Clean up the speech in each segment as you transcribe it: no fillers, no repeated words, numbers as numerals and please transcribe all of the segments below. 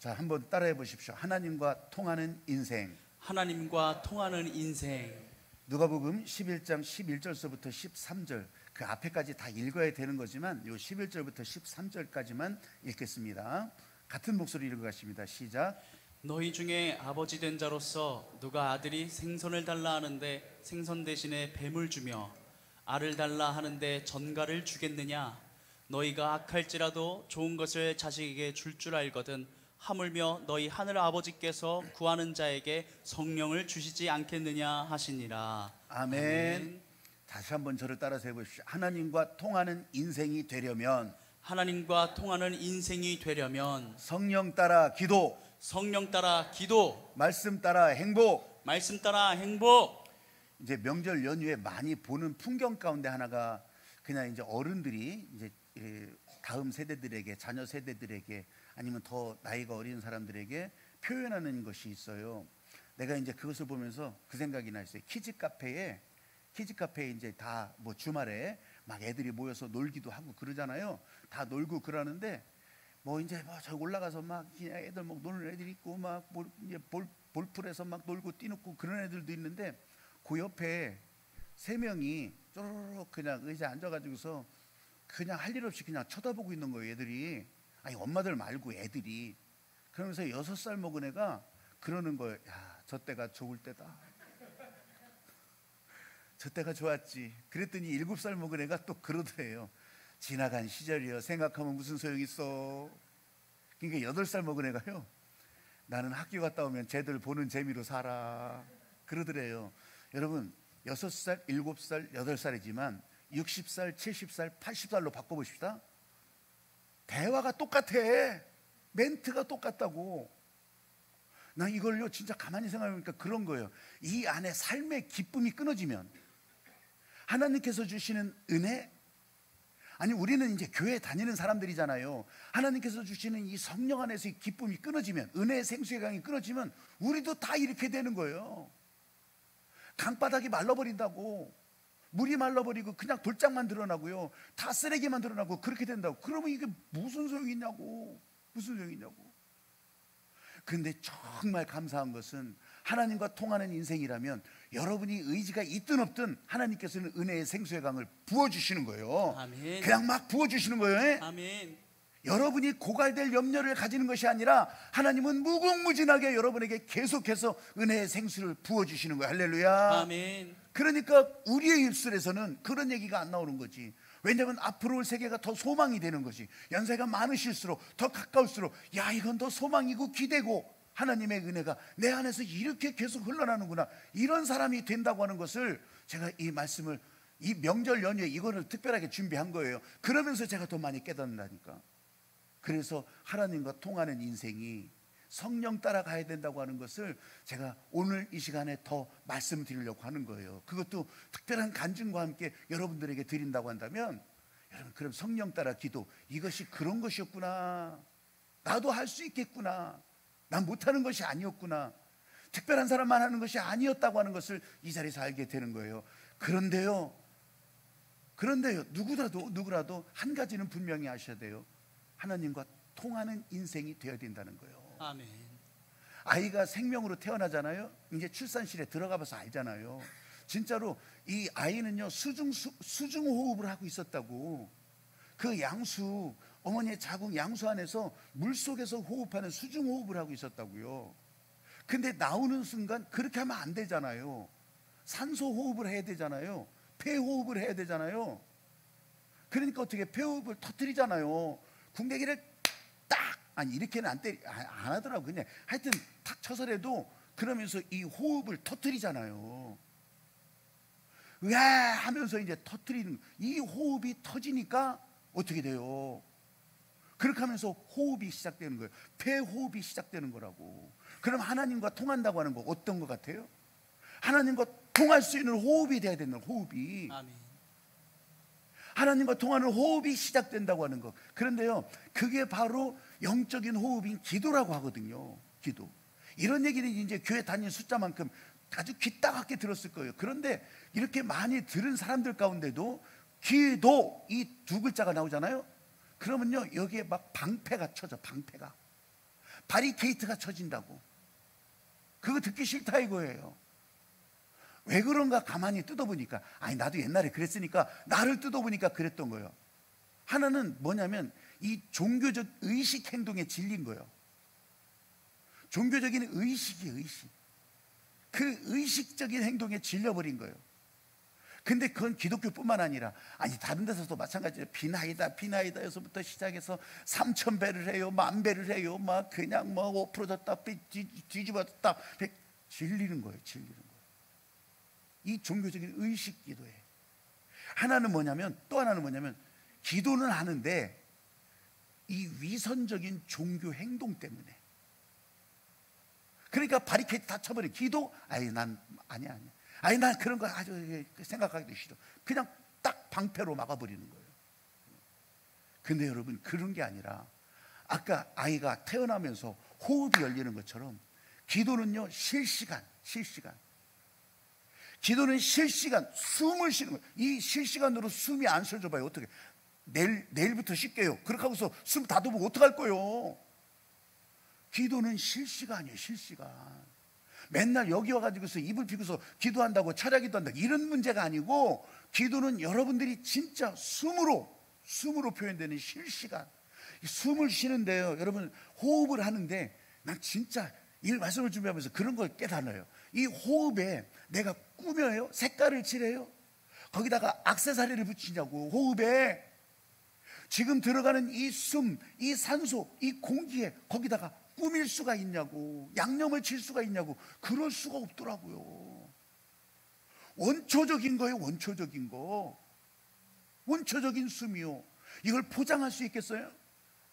자, 한번 따라해 보십시오. 하나님과 통하는 인생. 하나님과 통하는 인생. 누가복음 11장 11절서부터 13절, 그 앞에까지 다 읽어야 되는 거지만 요 11절부터 13절까지만 읽겠습니다. 같은 목소리로 읽어가십니다. 시작. 너희 중에 아버지 된 자로서 누가 아들이 생선을 달라 하는데 생선 대신에 뱀을 주며 알을 달라 하는데 전갈을 주겠느냐? 너희가 악할지라도 좋은 것을 자식에게 줄 줄 알거든 하물며 너희 하늘 아버지께서 구하는 자에게 성령을 주시지 않겠느냐 하시니라. 아멘. 아멘. 다시 한번 저를 따라서 해보십시오. 하나님과 통하는 인생이 되려면, 하나님과 통하는 인생이 되려면 성령 따라 기도, 성령 따라 기도, 말씀 따라 행복. 말씀 따라 행복. 이제 명절 연휴에 많이 보는 풍경 가운데 하나가 그냥 이제 어른들이 이제 다음 세대들에게, 자녀 세대들에게, 아니면 더 나이가 어린 사람들에게 표현하는 것이 있어요. 내가 이제 그것을 보면서 그 생각이 났어요. 키즈 카페에 이제 다 뭐 주말에 막 애들이 모여서 놀기도 하고 그러잖아요. 다 놀고 그러는데 뭐 이제 뭐 저 올라가서 막 그냥 애들 막 노는 애들이 있고 막 이제 볼풀에서 막 놀고 뛰놓고 그런 애들도 있는데, 그 옆에 3명이 쪼르륵 그냥 의자에 앉아가지고서 그냥 할 일 없이 그냥 쳐다보고 있는 거예요, 애들이. 아니, 엄마들 말고 애들이. 그러면서 6살 먹은 애가 그러는 거예요. 야, 저 때가 좋을 때다. 저 때가 좋았지. 그랬더니 7살 먹은 애가 또 그러더래요. 지나간 시절이요, 생각하면 무슨 소용이 있어. 그러니까 8살 먹은 애가요, 나는 학교 갔다 오면 쟤들 보는 재미로 살아, 그러더래요. 여러분, 6살, 7살, 8살이지만 60살, 70살, 80살로 바꿔보십시다. 대화가 똑같아. 멘트가 똑같다고. 난 이걸요 진짜 가만히 생각해보니까 그런 거예요. 이 안에 삶의 기쁨이 끊어지면, 하나님께서 주시는 은혜, 아니 우리는 이제 교회 다니는 사람들이잖아요. 하나님께서 주시는 이 성령 안에서의 기쁨이 끊어지면, 은혜의 생수의 강이 끊어지면 우리도 다 이렇게 되는 거예요. 강바닥이 말라버린다고. 물이 말라버리고 그냥 돌짝만 드러나고요, 다 쓰레기만 드러나고 그렇게 된다고. 그러면 이게 무슨 소용이 있냐고. 무슨 소용이 있냐고. 그런데 정말 감사한 것은, 하나님과 통하는 인생이라면 여러분이 의지가 있든 없든 하나님께서는 은혜의 생수의 강을 부어주시는 거예요. 아멘. 그냥 막 부어주시는 거예요. 아멘. 여러분이 고갈될 염려를 가지는 것이 아니라 하나님은 무궁무진하게 여러분에게 계속해서 은혜의 생수를 부어주시는 거예요. 할렐루야. 아멘. 그러니까 우리의 입술에서는 그런 얘기가 안 나오는 거지. 왜냐하면 앞으로 올 세계가 더 소망이 되는 거지. 연세가 많으실수록, 더 가까울수록, 야, 이건 더 소망이고 기대고, 하나님의 은혜가 내 안에서 이렇게 계속 흘러나는구나, 이런 사람이 된다고 하는 것을, 제가 이 말씀을 이 명절 연휴에 이거를 특별하게 준비한 거예요. 그러면서 제가 더 많이 깨닫는다니까. 그래서 하나님과 통하는 인생이 성령 따라가야 된다고 하는 것을 제가 오늘 이 시간에 더 말씀드리려고 하는 거예요. 그것도 특별한 간증과 함께 여러분들에게 드린다고 한다면, 여러분, 그럼 성령 따라 기도, 이것이 그런 것이었구나, 나도 할 수 있겠구나, 난 못하는 것이 아니었구나, 특별한 사람만 하는 것이 아니었다고 하는 것을 이 자리에서 알게 되는 거예요. 그런데요, 누구라도 한 가지는 분명히 아셔야 돼요. 하나님과 통하는 인생이 되어야 된다는 거예요. 아멘. 아이가 생명으로 태어나잖아요. 이제 출산실에 들어가 봐서 알잖아요. 진짜로 이 아이는요, 수중 호흡을 하고 있었다고. 그 양수, 어머니의 자궁 양수 안에서 물속에서 호흡하는 수중 호흡을 하고 있었다고요. 근데 나오는 순간 그렇게 하면 안 되잖아요. 산소 호흡을 해야 되잖아요. 폐 호흡을 해야 되잖아요. 그러니까 어떻게 폐 호흡을 터뜨리잖아요. 궁뎅이를 딱, 아니 이렇게는 안 하더라고. 그냥 하여튼 탁 쳐서라도 그러면서 이 호흡을 터뜨리잖아요. 으아 하면서 이제 터뜨리는, 이 호흡이 터지니까 어떻게 돼요? 그렇게 하면서 호흡이 시작되는 거예요. 폐호흡이 시작되는 거라고. 그럼 하나님과 통한다고 하는 거 어떤 것 같아요? 하나님과 통할 수 있는 호흡이 돼야 되는, 호흡이. 아멘. 하나님과 통하는 호흡이 시작된다고 하는 것. 그런데요, 그게 바로 영적인 호흡인 기도라고 하거든요. 기도. 이런 얘기는 이제 교회 다니는 숫자만큼 아주 귀 따갑게 들었을 거예요. 그런데 이렇게 많이 들은 사람들 가운데도 기도, 이 2글자가 나오잖아요. 그러면요, 여기에 막 방패가 쳐져. 바리케이트가 쳐진다고. 그거 듣기 싫다 이거예요. 왜 그런가 가만히 뜯어보니까, 아니 나도 옛날에 그랬으니까 나를 뜯어보니까 그랬던 거예요. 하나는 뭐냐면 이 종교적 의식 행동에 질린 거예요. 종교적인 의식이에요, 의식. 그 의식적인 행동에 질려버린 거예요. 근데 그건 기독교뿐만 아니라, 아니 다른 데서도 마찬가지예요. 비나이다에서부터 시작해서 3,000배를 해요, 10,000배를 해요, 막 그냥 뭐 5%졌다 뒤집어졌다, 질리는 거예요. 질리는 거예요. 이 종교적인 의식 기도에. 하나는 뭐냐면, 또 하나는 뭐냐면, 기도는 하는데 이 위선적인 종교 행동 때문에. 그러니까 바리케이트 다 쳐버려. 기도? 아니 난 아니야. 아니 난 그런 거 아주 생각하기도 싫어. 그냥 딱 방패로 막아버리는 거예요. 근데 여러분, 그런 게 아니라 아까 아이가 태어나면서 호흡이 열리는 것처럼 기도는요, 실시간. 기도는 실시간 숨을 쉬는 거예요. 이 실시간으로 숨이 안 쉬어져 봐요. 어떻게? 내일부터 쉴게요. 그렇게 하고서 숨 다듬으면 어떡할 거예요? 기도는 실시간이에요. 실시간. 맨날 여기 와가지고서 이불 피고서 기도한다고 철야기도 한다고 이런 문제가 아니고, 기도는 여러분들이 진짜 숨으로 표현되는 실시간. 숨을 쉬는데요, 여러분 호흡을 하는데, 난 진짜 이 말씀을 준비하면서 그런 걸 깨달아요. 이 호흡에 내가 꾸며요? 색깔을 칠해요? 거기다가 액세서리를 붙이냐고. 호흡에 지금 들어가는 이 숨, 이 산소, 이 공기에 거기다가 꾸밀 수가 있냐고. 양념을 칠 수가 있냐고. 그럴 수가 없더라고요. 원초적인 거예요. 원초적인 거. 원초적인 숨이요. 이걸 포장할 수 있겠어요?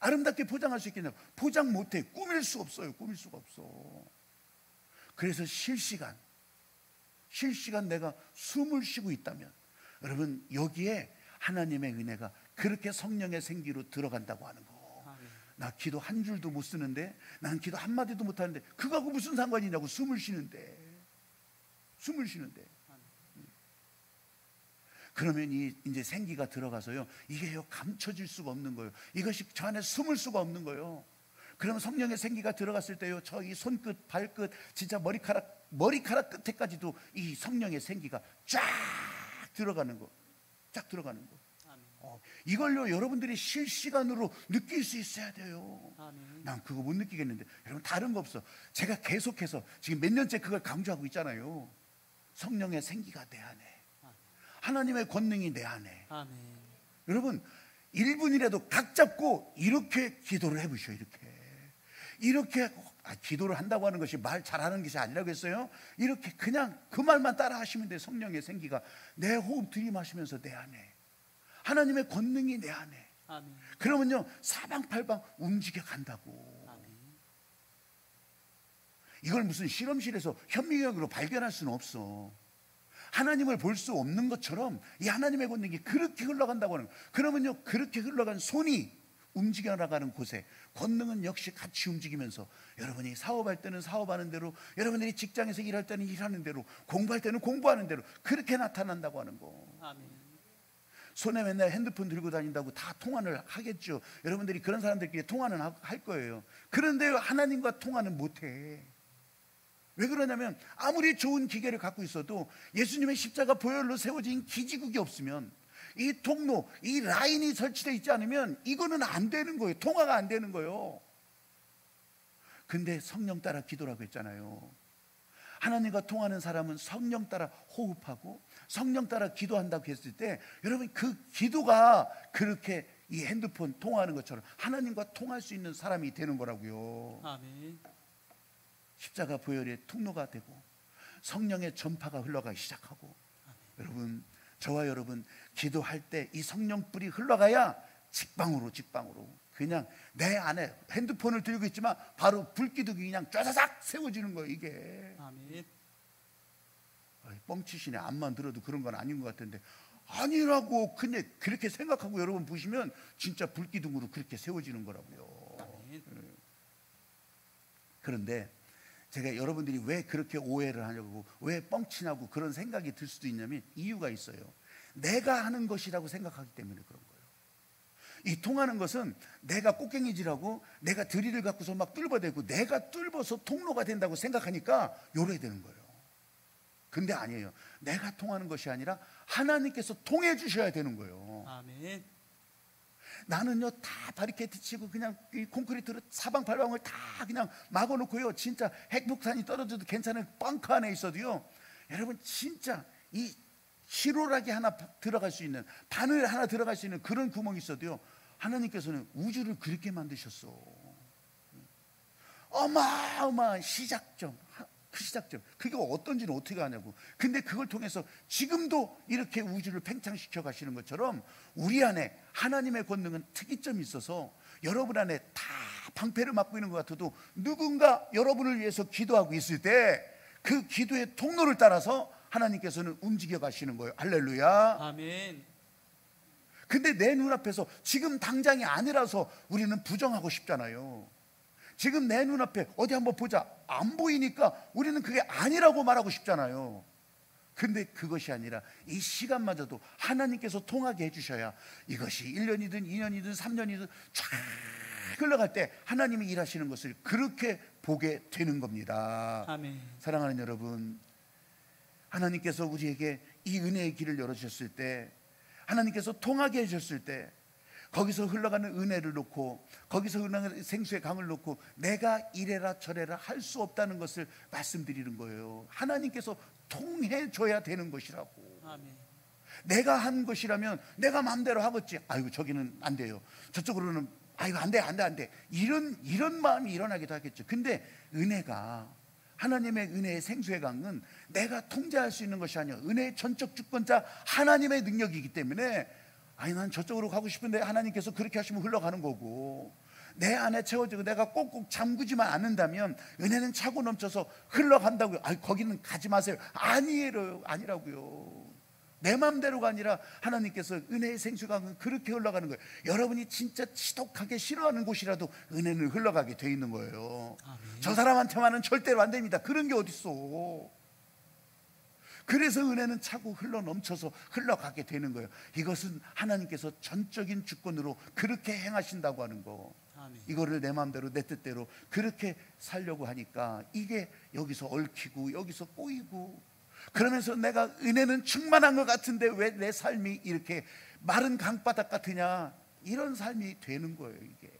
아름답게 포장할 수 있겠냐고. 포장 못해. 꾸밀 수 없어요. 꾸밀 수가 없어. 그래서 실시간 내가 숨을 쉬고 있다면, 여러분 여기에 하나님의 은혜가 그렇게 성령의 생기로 들어간다고 하는 거. 나 기도 한 줄도 못 쓰는데, 난 기도 한 마디도 못 하는데, 그거하고 무슨 상관이냐고. 숨을 쉬는데. 그러면 이제 생기가 들어가서요, 이게요 감춰질 수가 없는 거예요. 이것이 저 안에 숨을 수가 없는 거예요. 그러면 성령의 생기가 들어갔을 때요, 저 이 손끝, 발끝, 진짜 머리카락 끝에까지도 이 성령의 생기가 쫙 들어가는 거. 이걸요 여러분들이 실시간으로 느낄 수 있어야 돼요. 아멘. 난 그거 못 느끼겠는데, 여러분 다른 거 없어. 제가 계속해서 지금 몇 년째 그걸 강조하고 있잖아요. 성령의 생기가 내 안에, 하나님의 권능이 내 안에. 아멘. 여러분 1분이라도 각 잡고 이렇게 기도를 해보시오. 이렇게 기도를 한다고 하는 것이 말 잘하는 것이 아니라고 했어요. 이렇게 그냥 그 말만 따라 하시면 돼요. 성령의 생기가 내 호흡 들이마시면서 내 안에, 하나님의 권능이 내 안에. 아멘. 그러면요 사방팔방 움직여 간다고. 아멘. 이걸 무슨 실험실에서 현미경으로 발견할 수는 없어. 하나님을 볼 수 없는 것처럼 이 하나님의 권능이 그렇게 흘러간다고 하는 거예요. 그러면요 그렇게 흘러간 손이 움직여 나가는 곳에 권능은 역시 같이 움직이면서, 여러분이 사업할 때는 사업하는 대로, 여러분들이 직장에서 일할 때는 일하는 대로, 공부할 때는 공부하는 대로 그렇게 나타난다고 하는 거. 아멘. 손에 맨날 핸드폰 들고 다닌다고 다 통화를 하겠죠. 여러분들이 그런 사람들끼리 통화는 할 거예요. 그런데 하나님과 통화는 못해. 왜 그러냐면, 아무리 좋은 기계를 갖고 있어도 예수님의 십자가 보혈로 세워진 기지국이 없으면, 이 통로, 이 라인이 설치되어 있지 않으면 이거는 안 되는 거예요. 통화가 안 되는 거예요. 근데 성령 따라 기도라고 했잖아요. 하나님과 통하는 사람은 성령 따라 호흡하고 성령 따라 기도한다고 했을 때, 여러분 그 기도가 그렇게 이 핸드폰 통화하는 것처럼 하나님과 통할 수 있는 사람이 되는 거라고요. 아멘. 십자가 보혈의 통로가 되고 성령의 전파가 흘러가기 시작하고. 아멘. 여러분, 저와 여러분 기도할 때 이 성령 불이 흘러가야 직방으로 그냥 내 안에 핸드폰을 들고 있지만 바로 불기둥이 그냥 쫘사삭 세워지는 거예요. 이게. 아멘. 뻥치시네. 암만 들어도 그런 건 아닌 것 같은데, 아니라고. 근데 그렇게 생각하고 여러분 보시면 진짜 불기둥으로 그렇게 세워지는 거라고요. 아멘. 그런데 제가 여러분들이 왜 그렇게 오해를 하냐고, 왜 뻥치냐고 그런 생각이 들 수도 있냐면 이유가 있어요. 내가 하는 것이라고 생각하기 때문에 그런 거예요. 이 통하는 것은 내가 꽃갱이질하고 내가 드릴을 갖고서 막 뚫어대고 내가 뚫어서 통로가 된다고 생각하니까 요래 되는 거예요. 근데 아니에요. 내가 통하는 것이 아니라 하나님께서 통해 주셔야 되는 거예요. 아멘. 나는요 다 바리케이트 치고 그냥 이 콘크리트로 사방팔방을 다 그냥 막아놓고요, 진짜 핵폭탄이 떨어져도 괜찮은 벙커 안에 있어도요, 여러분 진짜 이 실오라기 하나 들어갈 수 있는, 바늘 하나 들어갈 수 있는 그런 구멍이 있어도요, 하나님께서는 우주를 그렇게 만드셨어. 어마어마한 시작점, 그 시작점, 그게 어떤지는 어떻게 아냐고. 근데 그걸 통해서 지금도 이렇게 우주를 팽창시켜 가시는 것처럼 우리 안에 하나님의 권능은 특이점이 있어서 여러분 안에 다 방패를 막고 있는 것 같아도 누군가 여러분을 위해서 기도하고 있을 때 그 기도의 통로를 따라서 하나님께서는 움직여 가시는 거예요. 할렐루야. 아멘. 근데 내 눈앞에서 지금 당장이 아니라서 우리는 부정하고 싶잖아요. 지금 내 눈앞에 어디 한번 보자, 안 보이니까 우리는 그게 아니라고 말하고 싶잖아요. 근데 그것이 아니라 이 시간마저도 하나님께서 통하게 해주셔야 이것이 1년이든 2년이든 3년이든 쫙 흘러갈 때 하나님이 일하시는 것을 그렇게 보게 되는 겁니다. 아멘. 사랑하는 여러분, 하나님께서 우리에게 이 은혜의 길을 열어주셨을 때, 하나님께서 통하게 해주셨을 때, 거기서 흘러가는 은혜를 놓고, 거기서 흘러가는 생수의 강을 놓고 내가 이래라 저래라 할 수 없다는 것을 말씀드리는 거예요. 하나님께서 통해줘야 되는 것이라고. 아멘. 내가 한 것이라면 내가 마음대로 하겠지. 아이고 저기는 안 돼요, 저쪽으로는 아이고 안 돼. 이런 마음이 일어나기도 하겠죠. 근데 은혜가, 하나님의 은혜의 생수의 강은 내가 통제할 수 있는 것이 아니에요. 은혜의 전적 주권자 하나님의 능력이기 때문에, 아니 난 저쪽으로 가고 싶은데 하나님께서 그렇게 하시면 흘러가는 거고, 내 안에 채워지고 내가 꼭꼭 잠그지만 않는다면 은혜는 차고 넘쳐서 흘러간다고요. 아니 거기는 가지 마세요. 아니라고요. 내 마음대로가 아니라 하나님께서 은혜의 생수강은 그렇게 흘러가는 거예요. 여러분이 진짜 지독하게 싫어하는 곳이라도 은혜는 흘러가게 돼 있는 거예요. 아멘. 저 사람한테만은 절대로 안 됩니다. 그런 게 어딨어. 그래서 은혜는 차고 흘러 넘쳐서 흘러가게 되는 거예요. 이것은 하나님께서 전적인 주권으로 그렇게 행하신다고 하는 거. 아멘. 이거를 내 마음대로 내 뜻대로 그렇게 살려고 하니까 이게 여기서 얽히고 여기서 꼬이고, 그러면서 내가 은혜는 충만한 것 같은데 왜 내 삶이 이렇게 마른 강바닥 같으냐, 이런 삶이 되는 거예요. 이게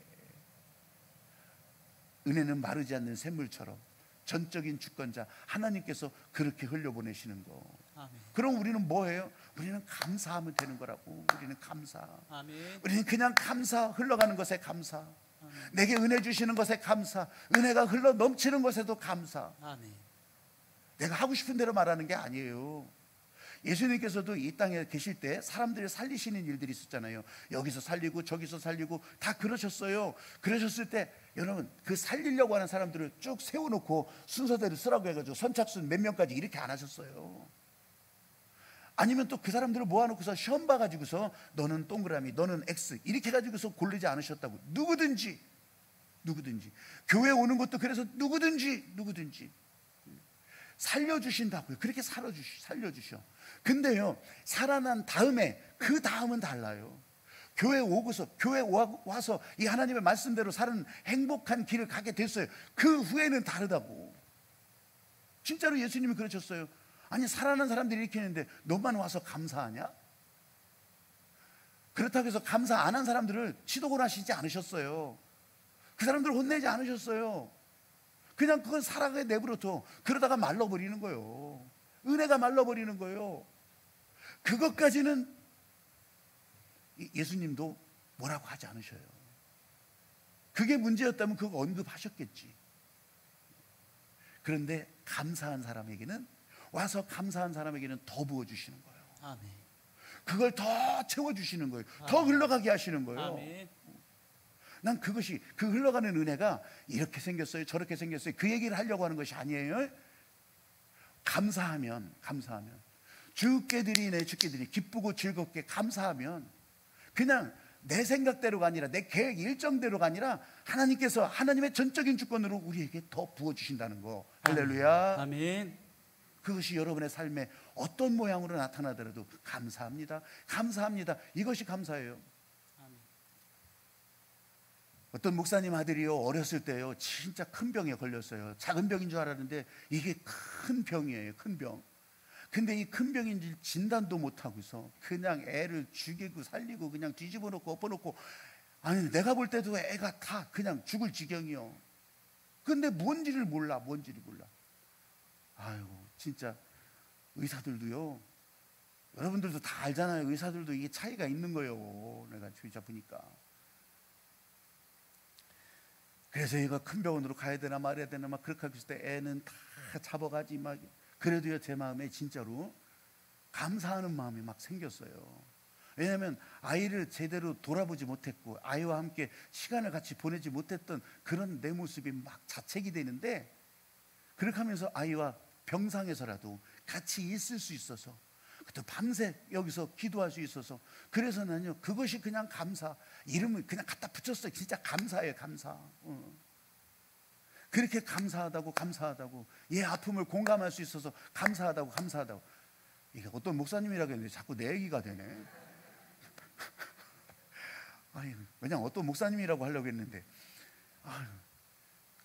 은혜는 마르지 않는 샘물처럼 전적인 주권자 하나님께서 그렇게 흘려보내시는 거. 아멘. 그럼 우리는 뭐예요? 우리는 감사하면 되는 거라고. 우리는 감사. 아멘. 우리는 그냥 감사, 흘러가는 것에 감사. 아멘. 내게 은혜 주시는 것에 감사. 은혜가 흘러 넘치는 것에도 감사. 아멘. 내가 하고 싶은 대로 말하는 게 아니에요. 예수님께서도 이 땅에 계실 때 사람들을 살리시는 일들이 있었잖아요. 여기서 살리고 저기서 살리고 다 그러셨어요. 그러셨을 때 여러분, 그 살리려고 하는 사람들을 쭉 세워놓고 순서대로 쓰라고 해가지고 선착순 몇 명까지 이렇게 안 하셨어요. 아니면 또 그 사람들을 모아놓고서 시험 봐가지고서 너는 동그라미, 너는 X 이렇게 해가지고서 고르지 않으셨다고. 누구든지 교회 오는 것도 그래서 누구든지 살려주신다고요. 그렇게 살려주셔. 근데요, 살아난 다음에 그 다음은 달라요. 교회 와서 이 하나님의 말씀대로 사는 행복한 길을 가게 됐어요. 그 후에는 다르다고. 진짜로 예수님이 그러셨어요. 아니 살아난 사람들이 이렇게 했는데 너만 와서 감사하냐? 그렇다고 해서 감사 안 한 사람들을 치도곤 하시지 않으셨어요. 그 사람들을 혼내지 않으셨어요. 그냥 그건 살아가게 내버려둬. 그러다가 말라버리는 거예요. 은혜가 말라버리는 거예요. 그것까지는 예수님도 뭐라고 하지 않으셔요. 그게 문제였다면 그거 언급하셨겠지. 그런데 감사한 사람에게는, 와서 감사한 사람에게는 더 부어주시는 거예요. 아멘. 그걸 더 채워주시는 거예요. 더 흘러가게 하시는 거예요. 아멘. 난 그것이, 그 흘러가는 은혜가 이렇게 생겼어요 저렇게 생겼어요 그 얘기를 하려고 하는 것이 아니에요. 감사하면 주께 드리네 주께 드리네 기쁘고 즐겁게 감사하면, 그냥 내 생각대로가 아니라 내 계획 일정대로가 아니라 하나님께서 하나님의 전적인 주권으로 우리에게 더 부어주신다는 거. 할렐루야. 아멘. 그것이 여러분의 삶에 어떤 모양으로 나타나더라도 감사합니다. 이것이 감사예요. 어떤 목사님 아들이요, 어렸을 때요 진짜 큰 병에 걸렸어요. 작은 병인 줄 알았는데 이게 큰 병이에요. 큰 병. 근데 이 큰 병인지 진단도 못하고서 그냥 애를 죽이고 살리고 그냥 뒤집어 놓고 엎어 놓고, 아니 내가 볼 때도 애가 다 그냥 죽을 지경이요. 근데 뭔지를 몰라. 아이고 진짜 의사들도요, 여러분들도 다 알잖아요. 의사들도 이게 차이가 있는 거예요. 내가 진짜 보니까. 그래서 얘가 큰 병원으로 가야 되나 말아야 되나 막 그렇게 하고 있을 때 애는 다 잡아가지 막. 그래도요 제 마음에 진짜로 감사하는 마음이 막 생겼어요. 왜냐하면 아이를 제대로 돌아보지 못했고 아이와 함께 시간을 같이 보내지 못했던 그런 내 모습이 막 자책이 되는데, 그렇게 하면서 아이와 병상에서라도 같이 있을 수 있어서, 또 밤새 여기서 기도할 수 있어서, 그래서 나는요 그것이 그냥 감사, 이름을 그냥 갖다 붙였어요. 진짜 감사예요. 감사. 그렇게 감사하다고 얘 아픔을 공감할 수 있어서 감사하다고. 이게 어떤 목사님이라고 했는데 자꾸 내 얘기가 되네. 아니, 그냥 어떤 목사님이라고 하려고 했는데,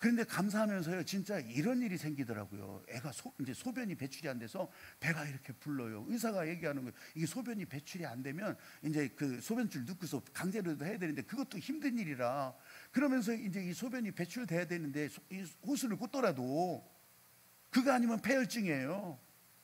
그런데 감사하면서요 진짜 이런 일이 생기더라고요. 애가 이제 소변이 배출이 안 돼서 배가 이렇게 불러요. 의사가 얘기하는 거예요. 이게 소변이 배출이 안 되면 이제 그 소변줄 넣고서 강제로도 해야 되는데 그것도 힘든 일이라, 그러면서 이제 이 소변이 배출돼야 되는데 이 호수를 꽂더라도 그거 아니면 폐혈증이에요.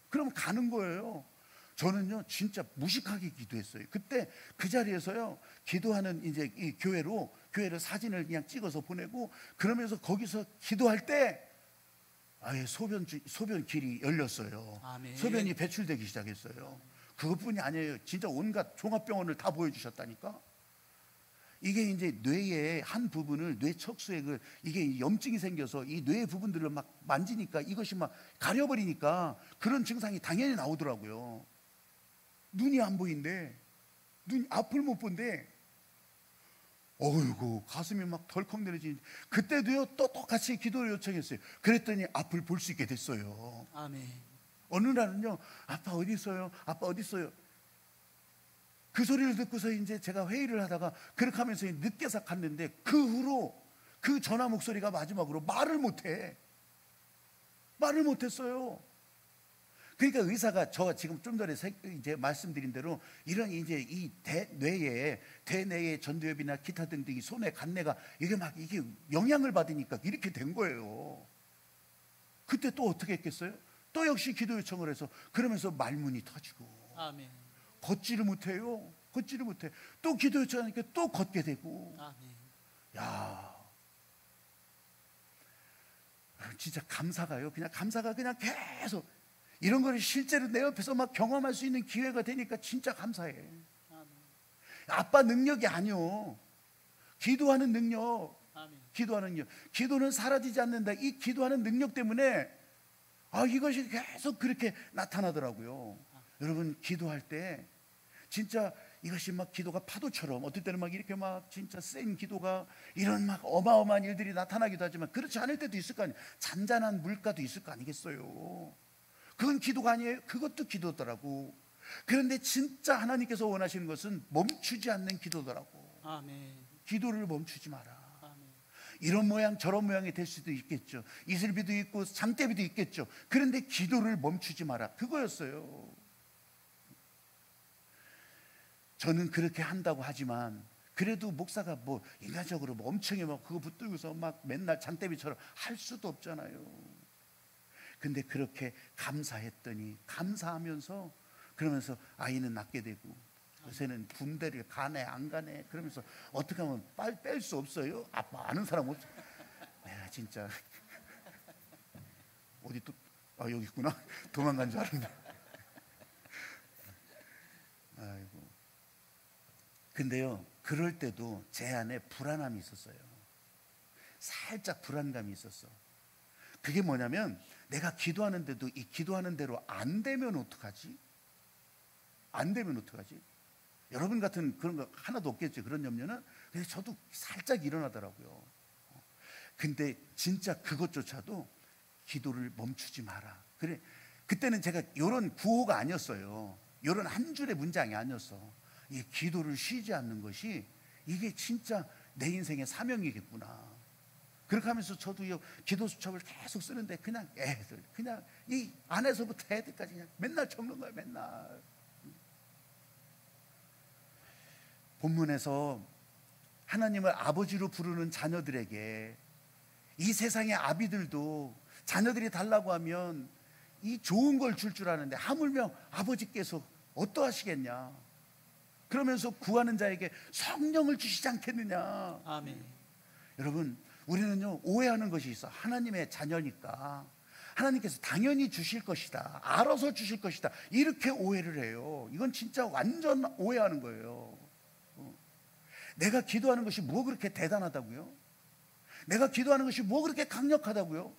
그러면 가는 거예요. 저는요 진짜 무식하게 기도했어요. 그때 그 자리에서요 기도하는 이제 이 교회를 사진을 그냥 찍어서 보내고, 그러면서 거기서 기도할 때 아예 소변 길이 열렸어요. 아멘. 소변이 배출되기 시작했어요. 그것뿐이 아니에요. 진짜 온갖 종합병원을 다 보여주셨다니까. 이게 이제 뇌의 한 부분을, 뇌 척수에 이게 염증이 생겨서 이 뇌 부분들을 막 만지니까 이것이 막 가려버리니까 그런 증상이 당연히 나오더라고요. 눈이 안 보인대. 눈 앞을 못 본대. 어이구 가슴이 막 덜컥 내려지는. 그때도요 또 똑같이 기도를 요청했어요. 그랬더니 앞을 볼 수 있게 됐어요. 아멘. 어느 날은요 아빠 어디 있어요? 아빠 어디 있어요? 그 소리를 듣고서 이제 제가 회의를 하다가 그렇게 하면서 늦게서 갔는데, 그 후로 그 전화 목소리가 마지막으로 말을 못했어요. 그러니까 의사가 저 지금 좀 전에 이제 말씀드린 대로 이런 이제 이 대뇌의 전두엽이나 기타 등등 이 손의 간내가 이게 영향을 받으니까 이렇게 된 거예요. 그때 또 어떻게 했겠어요? 또 역시 기도 요청을 해서 그러면서 말문이 터지고. 아멘. 걷지를 못해. 또 기도 요청하니까 또 걷게 되고. 아멘. 야, 진짜 감사가 그냥 계속 이런 거를 실제로 내 옆에서 막 경험할 수 있는 기회가 되니까 진짜 감사해. 아멘. 아빠 능력이 아니요. 기도하는 능력. 아멘. 기도는 사라지지 않는다. 이 기도하는 능력 때문에 이것이 계속 그렇게 나타나더라고요. 여러분 기도할 때 진짜 이것이 막 기도가 파도처럼, 어떨 때는 막 이렇게 막 진짜 센 기도가 이런 막 어마어마한 일들이 나타나기도 하지만 그렇지 않을 때도 있을 거 아니에요. 잔잔한 물가도 있을 거 아니겠어요. 그건 기도가 아니에요. 그것도 기도더라고. 그런데 진짜 하나님께서 원하시는 것은 멈추지 않는 기도더라고. 아멘. 기도를 멈추지 마라. 아멘. 이런 모양 저런 모양이 될 수도 있겠죠. 이슬비도 있고 장대비도 있겠죠. 그런데 기도를 멈추지 마라. 그거였어요. 저는 그렇게 한다고 하지만 그래도 목사가 뭐 인간적으로 뭐 엄청 막 그거 붙들고서 막 맨날 장대비처럼 할 수도 없잖아요. 근데 그렇게 감사했더니, 감사하면서 그러면서 아이는 낳게 되고, 요새는 군대를 가네 안 가네 그러면서 어떻게 하면 뺄 수 없어요. 아빠 아는 사람 없어. 내가 진짜 어디 또 여기 있구나. 도망간 줄 알았네. 아이고. 근데요 그럴 때도 제 안에 불안함이 있었어요. 살짝 불안감이 있었어. 그게 뭐냐면 내가 기도하는데도 이 기도하는 대로 안 되면 어떡하지? 여러분 같은 그런 거 하나도 없겠죠. 그런 염려는. 그래서 저도 살짝 일어나더라고요. 근데 진짜 그것조차도 기도를 멈추지 마라. 그래, 그때는 제가 이런 구호가 아니었어요. 이런 한 줄의 문장이 아니었어. 이 기도를 쉬지 않는 것이 이게 진짜 내 인생의 사명이겠구나. 그렇게 하면서 저도요 기도 수첩을 계속 쓰는데 그냥 애들 그냥 이 안에서부터 애들까지 그냥 맨날 적는 거예요. 맨날. 본문에서 하나님을 아버지로 부르는 자녀들에게 이 세상의 아비들도 자녀들이 달라고 하면 이 좋은 걸 줄 아는데 하물며 아버지께서 어떠하시겠냐, 그러면서 구하는 자에게 성령을 주시지 않겠느냐. 아멘. 여러분, 우리는요 오해하는 것이 있어. 하나님의 자녀니까 하나님께서 당연히 주실 것이다, 알아서 주실 것이다, 이렇게 오해를 해요. 이건 진짜 완전 오해하는 거예요. 내가 기도하는 것이 뭐 그렇게 대단하다고요? 내가 기도하는 것이 뭐 그렇게 강력하다고요?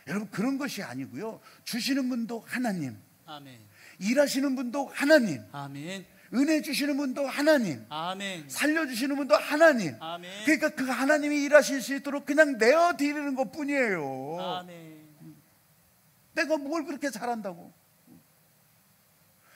여러분, 그런 것이 아니고요, 주시는 분도 하나님, 아멘. 일하시는 분도 하나님, 아멘. 은혜 주시는 분도 하나님, 아멘. 살려주시는 분도 하나님. 아멘. 그러니까 그 하나님이 일하실 수 있도록 그냥 내어드리는 것 뿐이에요. 아멘. 내가 뭘 그렇게 잘한다고?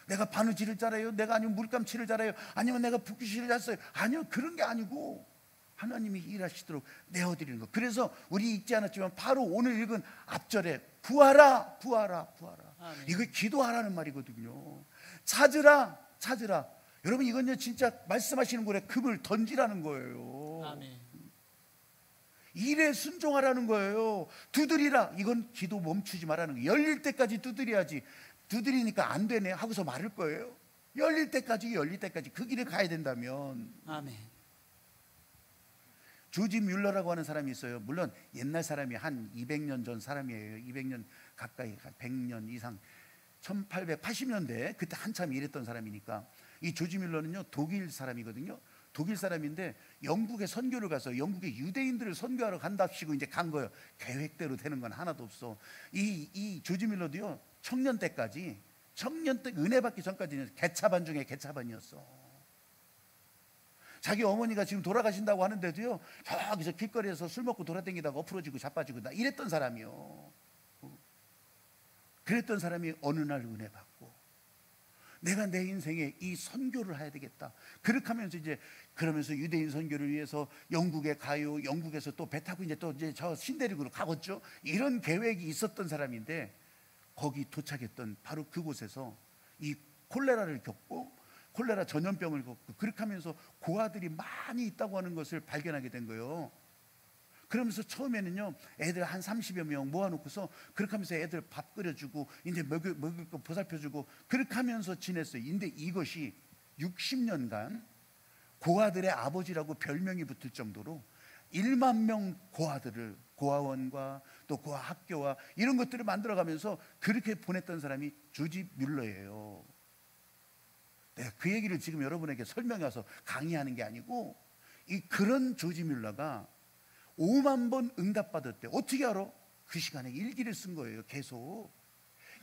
내가 바느질을 잘해요? 내가 아니면 물감칠을 잘해요? 아니면 내가 붓기실을 잘 써요? 아니요, 그런 게 아니고 하나님이 일하시도록 내어드리는 것. 그래서 우리 읽지 않았지만 바로 오늘 읽은 앞절에 구하라, 구하라, 구하라. 아멘. 이거 기도하라는 말이거든요. 찾으라, 찾으라. 여러분, 이건요 진짜 말씀하시는 거래 금을 던지라는 거예요. 아멘. 일에 순종하라는 거예요. 두드리라. 이건 기도 멈추지 말라는 거예요. 열릴 때까지 두드려야지. 두드리니까 안 되네 하고서 말을 거예요. 열릴 때까지 그 길을 가야 된다면. 아멘. 조지 뮬러라고 하는 사람이 있어요. 물론 옛날 사람이 한 200년 전 사람이에요. 200년 가까이, 100년 이상, 1880년대 그때 한참 일했던 사람이니까. 이 조지 뮬러는요 독일 사람이거든요. 독일 사람인데 영국에 선교를 가서 영국의 유대인들을 선교하러 간답시고 이제 간 거예요. 계획대로 되는 건 하나도 없어. 이 조지 뮬러도요 청년 때까지, 청년 때 은혜 받기 전까지는 개차반 중에 개차반이었어. 자기 어머니가 지금 돌아가신다고 하는데도요 저기서 길거리에서 술 먹고 돌아다니다가 엎어지고 자빠지고 나 이랬던 사람이요. 그랬던 사람이 어느 날 은혜 받고 내가 내 인생에 이 선교를 해야 되겠다. 그렇게 하면서 이제 그러면서 유대인 선교를 위해서 영국에 가요. 영국에서 또 배 타고 이제 저 신대륙으로 가겠죠. 이런 계획이 있었던 사람인데 거기 도착했던 바로 그곳에서 이 콜레라를 겪고 콜레라 전염병을 겪고 그렇게 하면서 고아들이 많이 있다고 하는 것을 발견하게 된 거예요. 그러면서 처음에는요 애들 한 30여 명 모아놓고서 그렇게 하면서 애들 밥 끓여주고 이제 먹을 거 보살펴주고 그렇게 하면서 지냈어요. 근데 이것이 60년간 고아들의 아버지라고 별명이 붙을 정도로 1만 명 고아들을, 고아원과 또 고아 학교와 이런 것들을 만들어가면서 그렇게 보냈던 사람이 조지 뮬러예요. 내가 그 얘기를 지금 여러분에게 설명해서 강의하는 게 아니고, 그런 조지 뮬러가 5만 번 응답받을 때 어떻게 알아? 그 시간에 일기를 쓴 거예요. 계속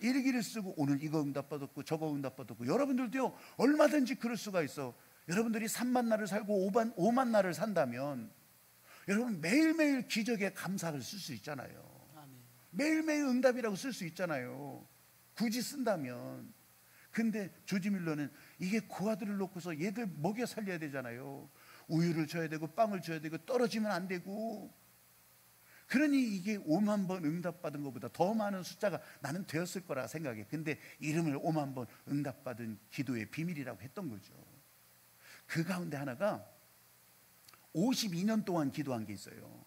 일기를 쓰고 오늘 이거 응답받았고 저거 응답받았고. 여러분들도요 얼마든지 그럴 수가 있어. 여러분들이 3만 날을 살고 5만 날을 산다면 여러분 매일매일 기적의 감사를 쓸 수 있잖아요. 아멘. 매일매일 응답이라고 쓸 수 있잖아요, 굳이 쓴다면. 근데 조지 뮬러는 이게 고아들을 놓고서 얘들 먹여 살려야 되잖아요. 우유를 줘야 되고 빵을 줘야 되고 떨어지면 안 되고. 그러니 이게 5만 번 응답받은 것보다 더 많은 숫자가 나는 되었을 거라 생각해. 근데 이름을 5만 번 응답받은 기도의 비밀이라고 했던 거죠. 그 가운데 하나가 52년 동안 기도한 게 있어요.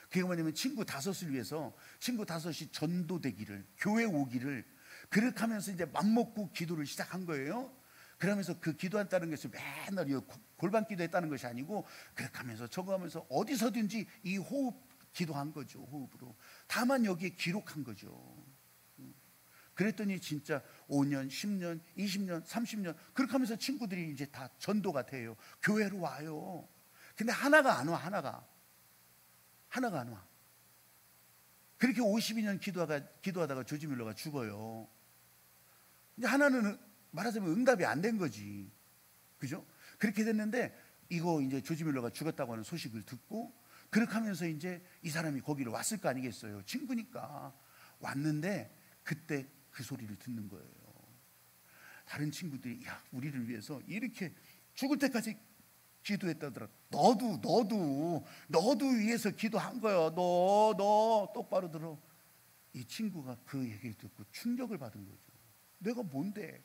그게 뭐냐면 친구 5을 위해서 친구 5이 전도되기를, 교회 오기를, 그렇게 하면서 이제 맘먹고 기도를 시작한 거예요. 그러면서 그 기도한다는 것이 맨날 골반 기도했다는 것이 아니고 그렇게 하면서 저거 하면서 어디서든지 이 호흡 기도한 거죠. 호흡으로. 다만 여기에 기록한 거죠. 그랬더니 진짜 5년, 10년, 20년, 30년 그렇게 하면서 친구들이 이제 다 전도가 돼요. 교회로 와요. 근데 하나가 안 와. 하나가 안 와. 그렇게 52년 기도하다가 조지 뮬러가 죽어요. 이제 하나는 말하자면 응답이 안 된 거지. 그죠? 그렇게 됐는데 이거 이제 조지 뮬러가 죽었다고 하는 소식을 듣고 그렇게 하면서 이제 이 사람이 거기를 왔을 거 아니겠어요. 친구니까 왔는데 그때 그 소리를 듣는 거예요. 다른 친구들이 야, 우리를 위해서 이렇게 죽을 때까지 기도했다더라. 너도 위해서 기도한 거야. 너 똑바로 들어. 이 친구가 그 얘기를 듣고 충격을 받은 거죠. 내가 뭔데?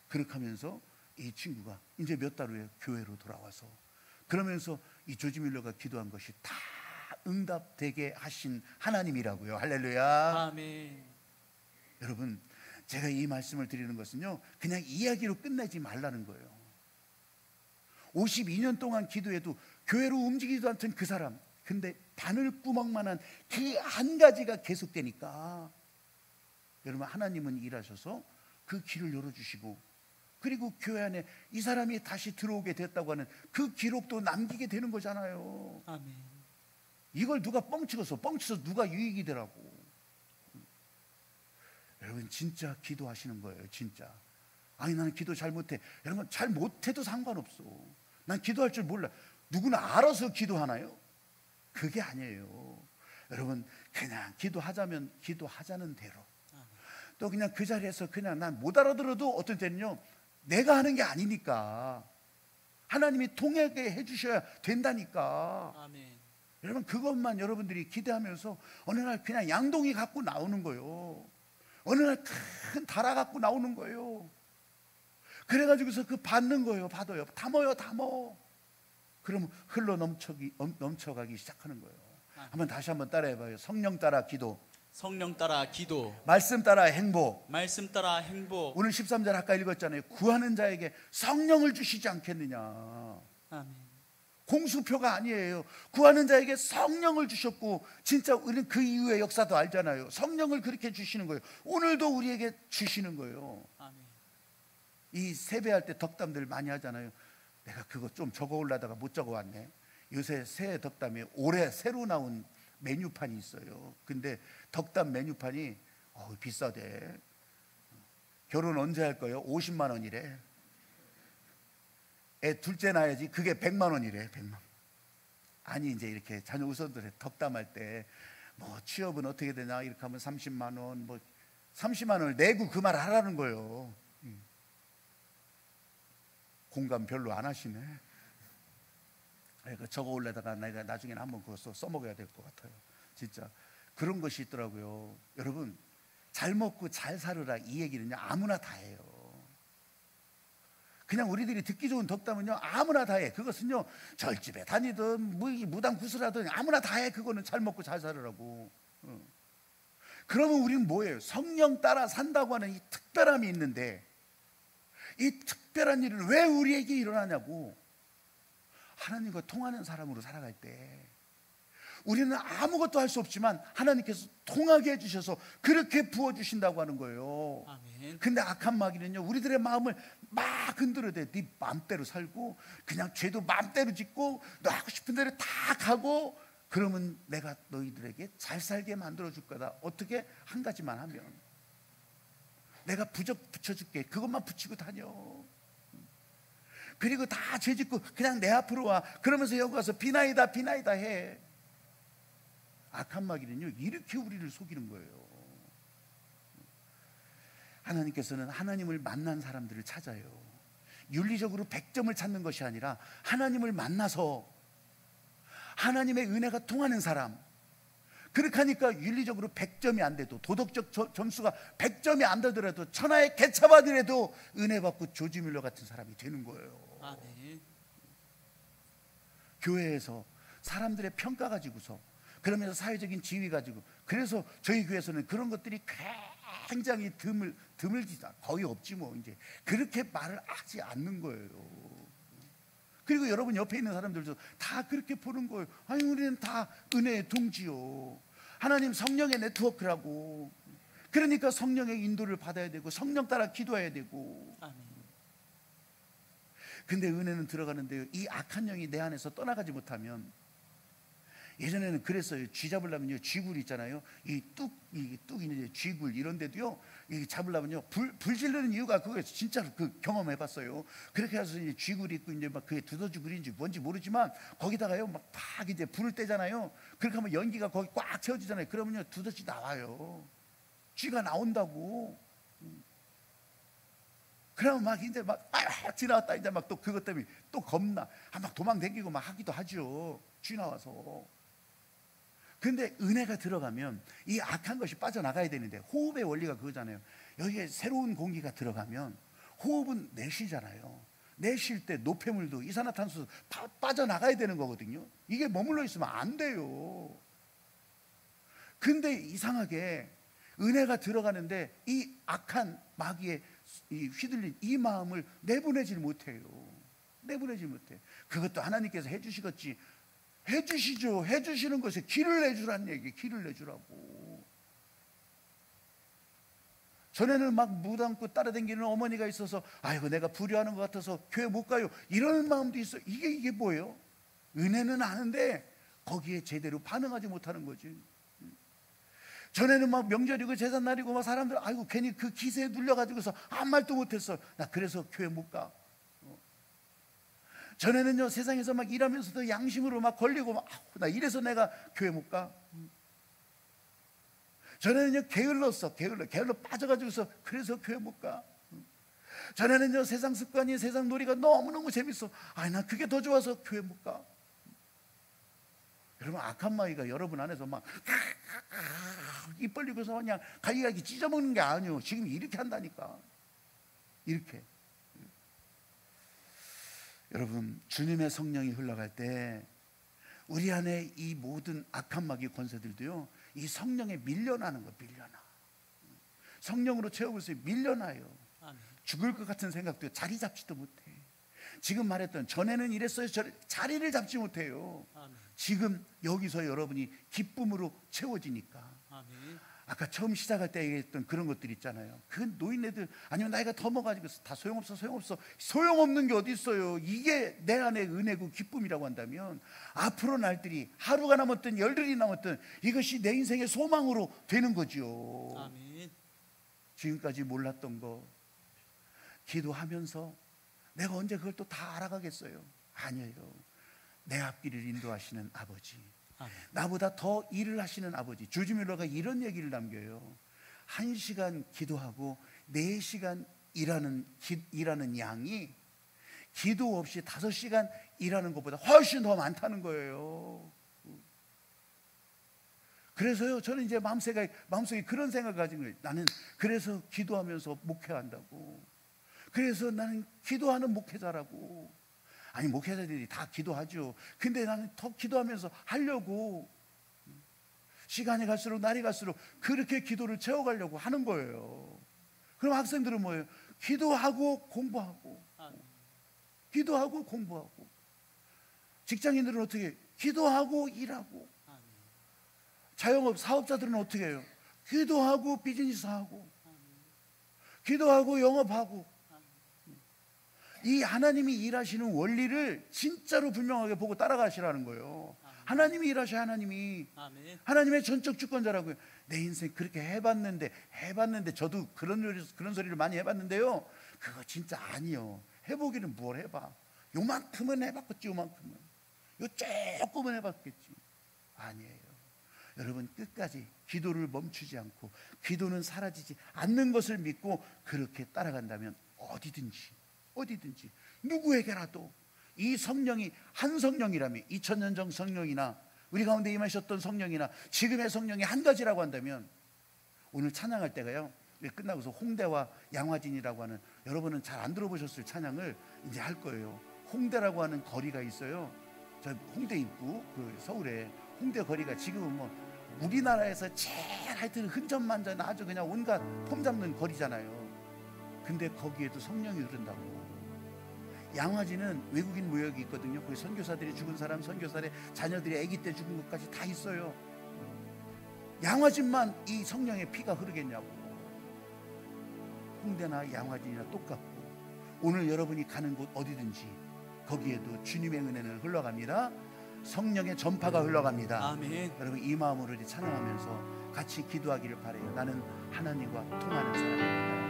그렇게 하면서 이 친구가 이제 몇 달 후에 교회로 돌아와서, 그러면서 이 조지 밀러가 기도한 것이 다 응답되게 하신 하나님이라고요. 할렐루야. 아멘. 여러분, 제가 이 말씀을 드리는 것은요, 그냥 이야기로 끝내지 말라는 거예요. 52년 동안 기도해도 교회로 움직이지도 않던 그 사람, 근데 바늘구멍만한 그 한 가지가 계속되니까, 여러분, 하나님은 일하셔서 그 길을 열어주시고, 그리고 교회 안에 이 사람이 다시 들어오게 됐다고 하는 그 기록도 남기게 되는 거잖아요. 아멘. 이걸 누가 뻥쳐서 누가 유익이 되라고. 여러분, 진짜 기도하시는 거예요. 진짜. 아니, 나는 기도 잘 못해. 여러분, 잘 못해도 상관없어. 난 기도할 줄 몰라. 누구나 알아서 기도하나요? 그게 아니에요. 여러분, 그냥 기도하자면 기도하자는 대로, 또 그냥 그 자리에서 그냥 난 못 알아들어도 어떤 때는요, 내가 하는 게 아니니까 하나님이 통하게 해주셔야 된다니까. 아멘. 여러분, 그것만 여러분들이 기대하면서 어느 날 그냥 양동이 갖고 나오는 거예요. 어느 날 큰 다라 갖고 나오는 거예요. 그래가지고서 그 받는 거예요. 받아요. 담어. 그러면 흘러 넘쳐가기 시작하는 거예요. 한번 다시 한번 따라해봐요. 성령 따라 기도, 성령 따라 기도, 말씀 따라 행복. 말씀 따라 행복. 오늘 13절 아까 읽었잖아요. 구하는 자에게 성령을 주시지 않겠느냐. 아멘. 공수표가 아니에요. 구하는 자에게 성령을 주셨고, 진짜 우리는 그 이후의 역사도 알잖아요. 성령을 그렇게 주시는 거예요. 오늘도 우리에게 주시는 거예요. 아멘. 이 세배할 때 덕담들 많이 하잖아요. 내가 그거 좀 적어오려다가 못 적어왔네. 요새 새 덕담에 올해 새로 나온 메뉴판이 있어요. 근데 덕담 메뉴판이 비싸대. 결혼 언제 할 거예요? 50만 원이래. 애 둘째 낳아야지. 그게 100만 원이래. 100만. 아니, 이제 이렇게 자녀 우선들에 덕담할 때 뭐 취업은 어떻게 되냐 이렇게 하면 30만 원, 뭐 30만 원을 내고 그 말 하라는 거예요. 공감 별로 안 하시네. 적어 올려다가 내가 나중에는 한번 그거 써먹어야 될 것 같아요. 진짜 그런 것이 있더라고요. 여러분, 잘 먹고 잘 살으라, 이 얘기는요 아무나 다 해요. 그냥 우리들이 듣기 좋은 덕담은요 아무나 다 해. 그것은요 절집에 다니든 무당 구슬하든 아무나 다 해. 그거는 잘 먹고 잘 살으라고. 그러면 우리는 뭐예요? 성령 따라 산다고 하는 이 특별함이 있는데, 이 특별한 일을 왜 우리에게 일어나냐고. 하나님과 통하는 사람으로 살아갈 때 우리는 아무것도 할 수 없지만 하나님께서 통하게 해주셔서 그렇게 부어주신다고 하는 거예요. 아멘. 근데 악한 마귀는요 우리들의 마음을 막 흔들어대. 네 마음대로 살고 그냥 죄도 마음대로 짓고 너 하고 싶은 대로 다 가고, 그러면 내가 너희들에게 잘 살게 만들어 줄 거다. 어떻게? 한 가지만 하면. 내가 부적 붙여줄게. 그것만 붙이고 다녀. 그리고 다 죄짓고 그냥 내 앞으로 와. 그러면서 여기 와서 비나이다 해. 악한 마귀는요 이렇게 우리를 속이는 거예요. 하나님께서는 하나님을 만난 사람들을 찾아요. 윤리적으로 100점을 찾는 것이 아니라 하나님을 만나서 하나님의 은혜가 통하는 사람. 그렇게 하니까 윤리적으로 100점이 안 돼도, 도덕적 점수가 100점이 안 되더라도, 천하의 개차받으라도 은혜 받고 조지 밀러 같은 사람이 되는 거예요. 아멘. 교회에서 사람들의 평가 가지고서, 그러면서 사회적인 지위 가지고, 그래서 저희 교회에서는 그런 것들이 굉장히 드물지다. 거의 없지 뭐. 이제 그렇게 말을 하지 않는 거예요. 그리고 여러분 옆에 있는 사람들도 다 그렇게 보는 거예요. 아니, 우리는 다 은혜의 동지요. 하나님 성령의 네트워크라고. 그러니까 성령의 인도를 받아야 되고 성령 따라 기도해야 되고. 아멘. 근데 은혜는 들어가는데요, 이 악한 영이 내 안에서 떠나가지 못하면, 예전에는 그랬어요. 쥐 잡으려면요 쥐굴 있잖아요. 이 뚝이 쥐굴 이런 데도요, 이 잡으려면요 불 지르는 이유가 그거예요. 진짜로 그 경험해봤어요. 그렇게 해서 이제 쥐굴이 있고 이제 막 그게 두더지굴인지 뭔지 모르지만 거기다가요 막 이제 불을 떼잖아요. 그렇게 하면 연기가 거기 꽉 채워지잖아요. 그러면요 두더지 나와요. 쥐가 나온다고. 그러면 막 이제 막 지나갔다 이제 막 또 그것 때문에 또 겁나 막 도망 다니고 막 하기도 하죠. 쥐 나와서. 근데 은혜가 들어가면 이 악한 것이 빠져나가야 되는데, 호흡의 원리가 그거잖아요. 여기에 새로운 공기가 들어가면 호흡은 내쉬잖아요. 내쉴 때 노폐물도 이산화탄소 빠져나가야 되는 거거든요. 이게 머물러 있으면 안 돼요. 근데 이상하게 은혜가 들어가는데 이 악한 마귀에 휘둘린 이 마음을 내보내질 못해요. 내보내질 못해. 그것도 하나님께서 해주시겠지. 해주시죠. 해주시는 것에 길을 내주라는 얘기. 길을 내주라고. 전에는 막 무당고 따라다니는 어머니가 있어서 아이고 내가 불효하는 것 같아서 교회 못 가요, 이런 마음도 있어. 이게 뭐예요? 은혜는 아는데 거기에 제대로 반응하지 못하는 거지. 전에는 막 명절이고 제삿날이고 막 사람들 아이고 괜히 그 기세에 눌려가지고서 아무 말도 못했어. 나 그래서 교회 못 가. 전에는요 세상에서 막 일하면서도 양심으로 막 걸리고 막 나 이래서 내가 교회 못 가. 전에는요 게을러 빠져가지고서 그래서 교회 못 가. 전에는요 세상 습관이 세상 놀이가 너무너무 재밌어. 아니 나 그게 더 좋아서 교회 못 가. 여러분 악한 마귀가 여러분 안에서 막 입 벌리고서 그냥 갈기갈기 찢어먹는 게 아니에요. 지금 이렇게 한다니까. 이렇게. 여러분 주님의 성령이 흘러갈 때 우리 안에 이 모든 악한 마귀 권세들도요 이 성령에 밀려나는 거예요. 밀려나. 성령으로 채우고 있어요. 밀려나요. 죽을 것 같은 생각도 자리 잡지도 못해. 지금 말했던 전에는 이랬어요. 자리를 잡지 못해요. 지금 여기서 여러분이 기쁨으로 채워지니까. 아까 처음 시작할 때 얘기했던 그런 것들 있잖아요. 그 노인네들 아니면 나이가 더 먹어가지고 다 소용없어. 소용없는 게 어디 있어요. 이게 내 안에 은혜고 기쁨이라고 한다면 앞으로 날들이 하루가 남았든 열흘이 남았든 이것이 내 인생의 소망으로 되는 거죠. 아멘. 지금까지 몰랐던 거 기도하면서 내가 언제 그걸 또 다 알아가겠어요? 아니에요. 내 앞길을 인도하시는 아버지, 아멘. 나보다 더 일을 하시는 아버지. 조지 뮬러가 이런 얘기를 남겨요. 1시간 기도하고 4시간 일하는 양이 기도 없이 5시간 일하는 것보다 훨씬 더 많다는 거예요. 그래서요 저는 이제 마음속에 그런 생각을 가진 거예요. 나는 그래서 기도하면서 목회한다고. 그래서 나는 기도하는 목회자라고. 아니 목회자들이 다 기도하죠. 근데 나는 더 기도하면서 하려고 시간이 갈수록 날이 갈수록 그렇게 기도를 채워가려고 하는 거예요. 그럼 학생들은 뭐예요? 기도하고 공부하고. 기도하고 공부하고. 직장인들은 어떻게 해요? 기도하고 일하고. 자영업 사업자들은 어떻게 해요? 기도하고 비즈니스하고. 기도하고 영업하고. 이 하나님이 일하시는 원리를 진짜로 분명하게 보고 따라가시라는 거예요. 하나님이 일하셔. 하나님의 전적 주권자라고요. 내 인생 그렇게 해봤는데 저도 그런 소리를 많이 해봤는데요, 그거 진짜 아니요. 해보기는 뭘 해봐. 요만큼은 해봤겠지. 요만큼은. 요 조금은 해봤겠지. 아니에요. 여러분 끝까지 기도를 멈추지 않고 기도는 사라지지 않는 것을 믿고 그렇게 따라간다면 어디든지 누구에게라도 이 성령이 한 성령이라면 2000년 전 성령이나 우리 가운데 임하셨던 성령이나 지금의 성령이 한 가지라고 한다면, 오늘 찬양할 때가요 끝나고서 홍대와 양화진이라고 하는, 여러분은 잘 안 들어보셨을 찬양을 이제 할 거예요. 홍대라고 하는 거리가 있어요. 저 홍대 입구, 그 서울에 홍대 거리가 지금은 뭐 우리나라에서 제일 하여튼 흔적만전 아주 그냥 온갖 폼 잡는 거리잖아요. 근데 거기에도 성령이 흐른다고. 양화진은 외국인 무역이 있거든요. 거기 선교사들이 죽은 사람, 선교사의 자녀들이 아기 때 죽은 것까지 다 있어요. 양화진만 이 성령의 피가 흐르겠냐고. 홍대나 양화진이나 똑같고, 오늘 여러분이 가는 곳 어디든지 거기에도 주님의 은혜는 흘러갑니다. 성령의 전파가 흘러갑니다. 아멘. 여러분 이 마음으로 찬양하면서 같이 기도하기를 바라요. 나는 하나님과 통하는 사람입니다.